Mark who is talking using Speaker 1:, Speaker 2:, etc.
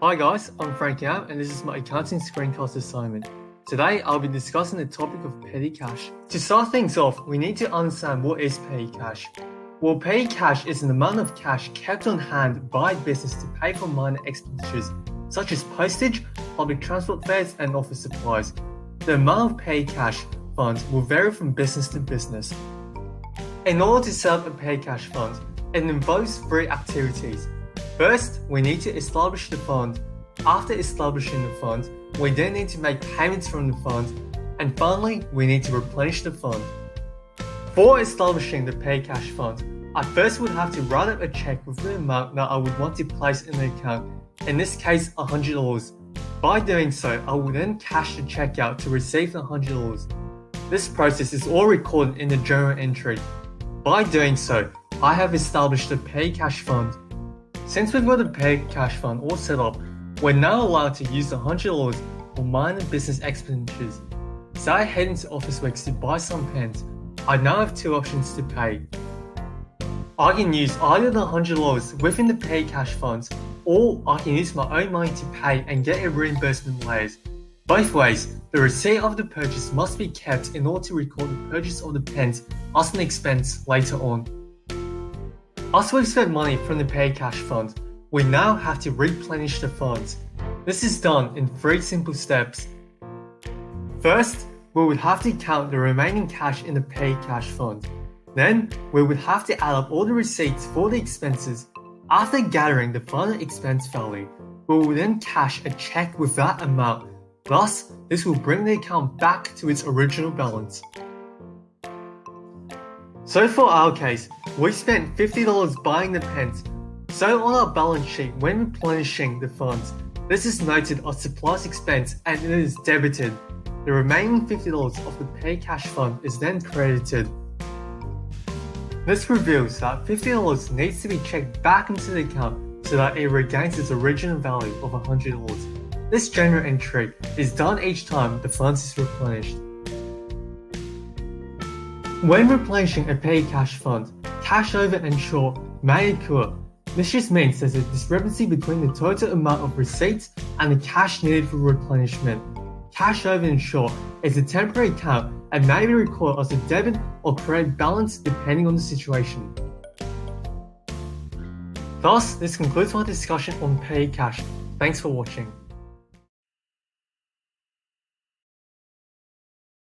Speaker 1: Hi guys, I'm Frank Yam and this is my accounting screencast assignment. Today I'll be discussing the topic of petty cash. To start things off, we need to understand what is petty cash. Well, petty cash is an amount of cash kept on hand by business to pay for minor expenditures such as postage, public transport fares and office supplies. The amount of petty cash funds will vary from business to business. In order to set up a petty cash fund, it involves three activities. First, we need to establish the fund. After establishing the fund, we then need to make payments from the fund. And finally, we need to replenish the fund. For establishing the petty cash fund, I first would have to write up a check with the amount that I would want to place in the account, in this case $100. By doing so, I will then cash the check out to receive the $100. This process is all recorded in the journal entry. By doing so, I have established the petty cash fund. Since we've got the petty cash fund all set up, we're now allowed to use the $100 for minor business expenditures. Say I head into Officeworks to buy some pens. I now have two options to pay. I can use either the $100 within the petty cash funds, or I can use my own money to pay and get a reimbursement later. Both ways, the receipt of the purchase must be kept in order to record the purchase of the pens as an expense later on. As we've spent money from the petty cash fund, we now have to replenish the funds. This is done in three simple steps. First, we would have to count the remaining cash in the petty cash fund. Then, we would have to add up all the receipts for the expenses. After gathering the final expense value, we will then cash a check with that amount. Thus, this will bring the account back to its original balance. So for our case, we spent $50 buying the pens. So on our balance sheet, when replenishing the funds, this is noted as supplies expense and it is debited. The remaining $50 of the petty cash fund is then credited. This reveals that $50 needs to be checked back into the account so that it regains its original value of $100. This general entry is done each time the funds is replenished. When replenishing a petty cash fund, cash over and short may occur. This just means there's a discrepancy between the total amount of receipts and the cash needed for replenishment. Cash over and short is a temporary account and may be recorded as a debit or credit balance depending on the situation. Thus, this concludes my discussion on petty cash. Thanks for watching.